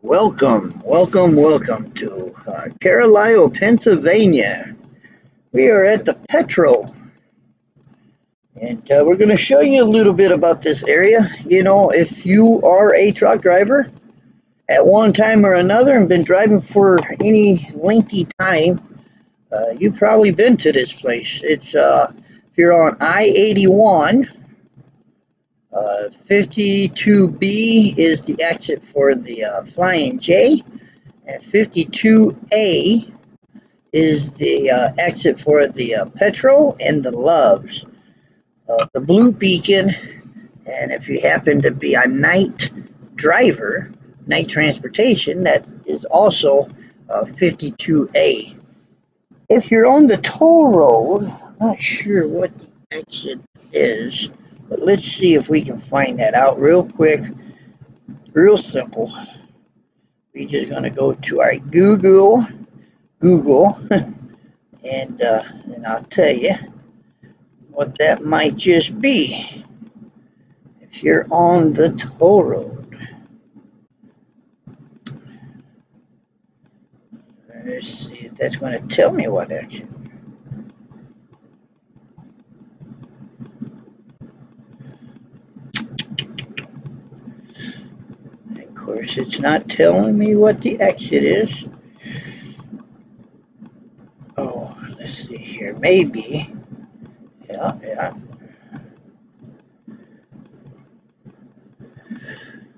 Welcome to Carlisle, Pennsylvania. We are at the PETRO, and we're going to show you a little bit about this area. You know, if you are a truck driver at one time or another and been driving for any lengthy time, you've probably been to this place. It's if you're on I-81, 52B is the exit for the Flying J, and 52A is the exit for the PETRO and the Loves. The blue beacon, and if you happen to be a night driver, night transportation, that is also 52A. If you're on the toll road, I'm not sure what the exit is, but let's see if we can find that out real quick. Real simple. We're just going to go to our Google, and I'll tell you what that might just be. If you're on the toll road, let's see if that's going to tell me what exit. Of course, it's not telling me what the exit is. Oh, let's see here. Maybe. Yeah.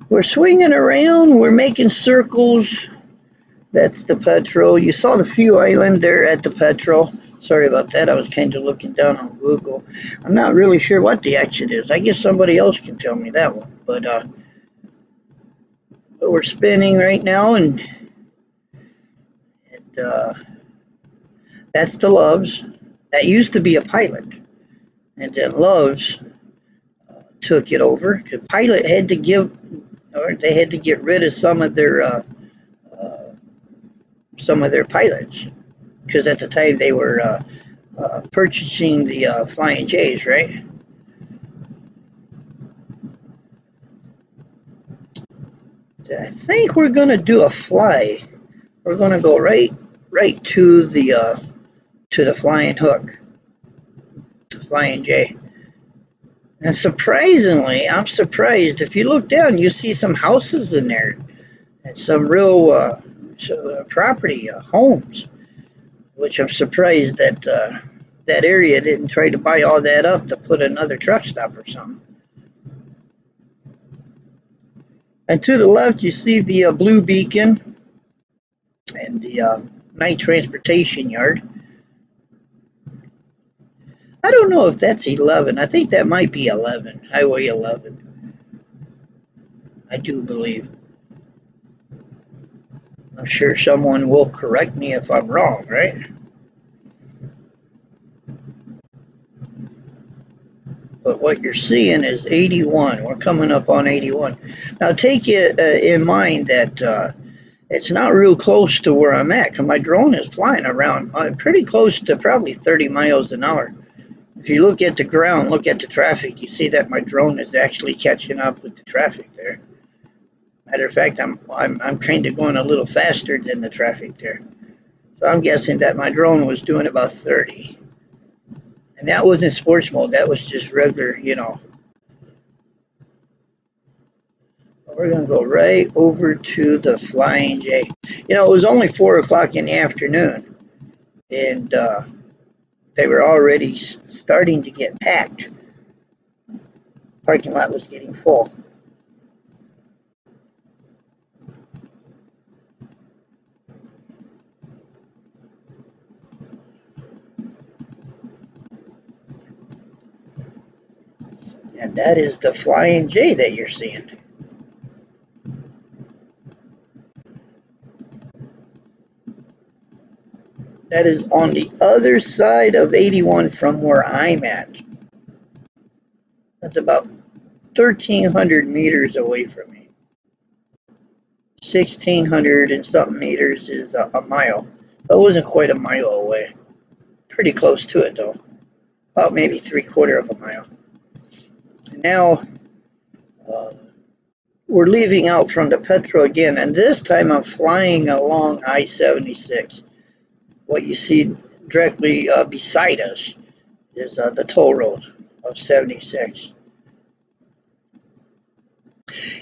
We're swinging around. We're making circles. That's the PETRO. You saw the fuel island there at the PETRO. Sorry about that. I was kind of looking down on Google. I'm not really sure what the exit is. I guess somebody else can tell me that one. But we're spinning right now, and that's the Loves. That used to be a Pilot, and then Loves took it over. The Pilot had to they had to get rid of some of their pilots, because at the time they were purchasing the Flying J's, right? I think we're gonna do a fly. We're gonna go right to the Flying Hook, the Flying J. And surprisingly, I'm surprised. If you look down, you see some houses in there, and some real property, homes. Which I'm surprised that that area didn't try to buy all that up to put another truck stop or something. And to the left, you see the blue beacon and the night transportation yard. I don't know if that's 11. I think that might be 11, Highway 11. I do believe. I'm sure someone will correct me if I'm wrong, right? But what you're seeing is 81. We're coming up on 81. Now take it in mind that it's not real close to where I'm at, because my drone is flying around pretty close to probably 30 miles an hour. If you look at the ground, look at the traffic, you see that my drone is actually catching up with the traffic there. Matter of fact, I'm kind of going a little faster than the traffic there. So I'm guessing that my drone was doing about 30. And that wasn't sports mode, that was just regular, you know. We're going to go right over to the Flying J. You know, it was only 4 o'clock in the afternoon, and they were already starting to get packed. Parking lot was getting full. And that is the Flying J that you're seeing. That is on the other side of 81 from where I'm at. That's about 1,300 meters away from me. 1,600 and something meters is a mile. It wasn't quite a mile away. Pretty close to it though. About maybe 3/4 of a mile. And now we're leaving out from the PETRO again, and this time I'm flying along I-76. What you see directly beside us is the toll road of 76.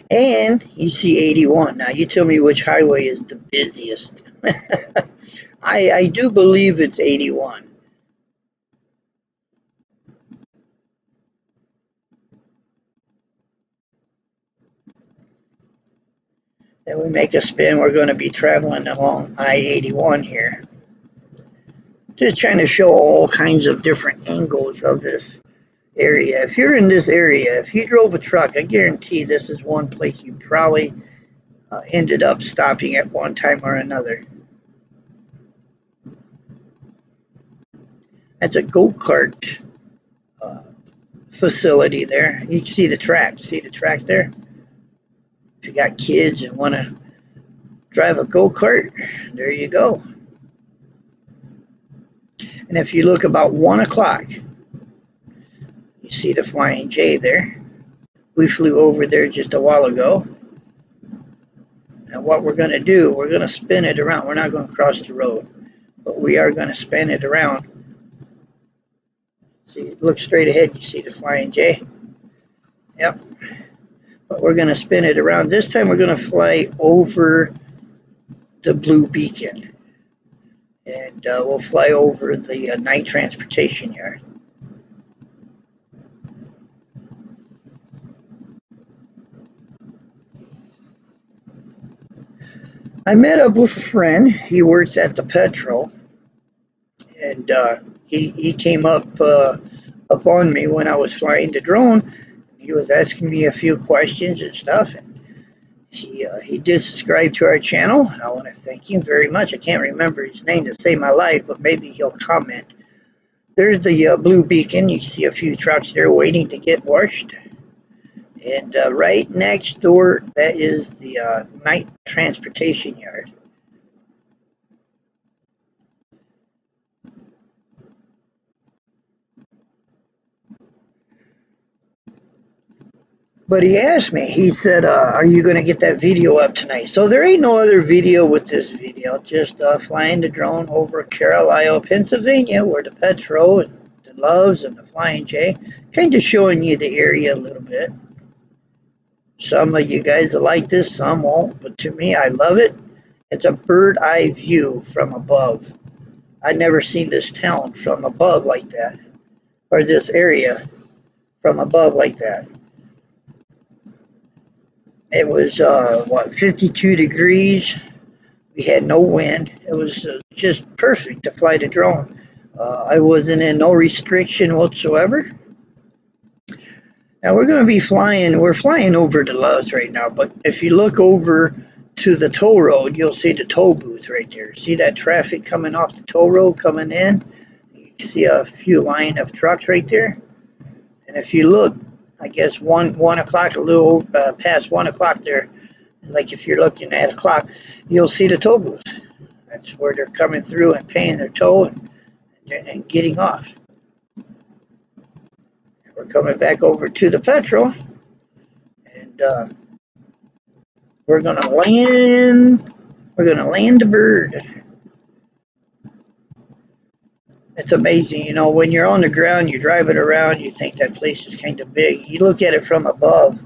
And you see 81. Now you tell me which highway is the busiest. I do believe it's 81. Then we make a spin. We're going to be traveling along I-81 here. Just trying to show all kinds of different angles of this area. If you're in this area, if you drove a truck, I guarantee this is one place you probably ended up stopping at one time or another. That's a go-kart facility there. You can see the track. See the track there? If you got kids and want to drive a go-kart, there you go. And if you look about 1 o'clock, you see the Flying J there. We flew over there just a while ago. And what we're going to do, we're going to spin it around. We're not going to cross the road, but we are going to spin it around. See, look straight ahead, you see the Flying J. Yep. But we're going to spin it around. This time we're going to fly over the blue beacon. And we'll fly over the night transportation yard. I met up with a friend. He works at the PETRO. And he came up on me when I was flying the drone. He was asking me a few questions and stuff. And he did subscribe to our channel. I want to thank him very much. I can't remember his name to save my life, but maybe he'll comment. There's the blue beacon. You see a few trucks there waiting to get washed. And right next door, that is the night transportation yard. But he asked me, he said, are you going to get that video up tonight? So there ain't no other video with this video, just flying the drone over Carlisle, Pennsylvania, where the PETRO and the Loves and the Flying J, kind of showing you the area a little bit. Some of you guys will like this, some won't, but to me, I love it. It's a bird eye view from above. I've never seen this town from above like that, or this area from above like that. It was, 52 degrees. We had no wind. It was just perfect to fly the drone. I wasn't in no restriction whatsoever. Now we're going to be flying, we're flying over the Loves right now, but if you look over to the toll road, you'll see the toll booth right there. See that traffic coming off the toll road coming in? You can see a few line of trucks right there. And if you look, I guess 1 o'clock, a little past 1 o'clock there, like if you're looking at a clock, you'll see the toll booth. That's where they're coming through and paying their toll and getting off. We're coming back over to the PETRO, and we're gonna land the bird. It's amazing, you know, when you're on the ground, you drive it around, you think that place is kind of big. You look at it from above,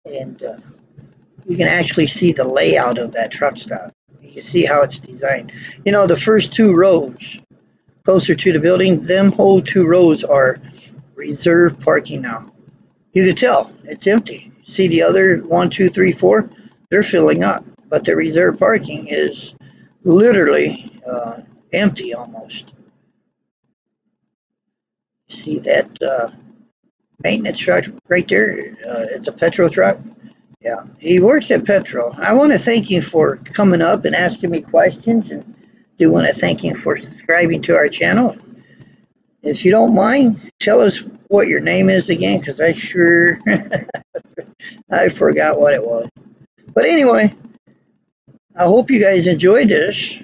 and you can actually see the layout of that truck stop. You can see how it's designed. You know, the first 2 rows closer to the building, them whole 2 rows are reserved parking now. You can tell it's empty. See the other 1, 2, 3, 4? They're filling up, but the reserved parking is literally empty almost. See that maintenance truck right there? It's a PETRO truck. Yeah, he works at PETRO. I want to thank you for coming up and asking me questions, and do want to thank you for subscribing to our channel. If you don't mind, tell us what your name is again, because I sure I forgot what it was. But anyway, I hope you guys enjoyed this.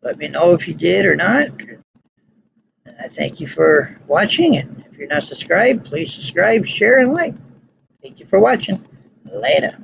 Let me know if you did or not. And I thank you for watching, and if you're not subscribed, please subscribe, share, and like. Thank you for watching. Later.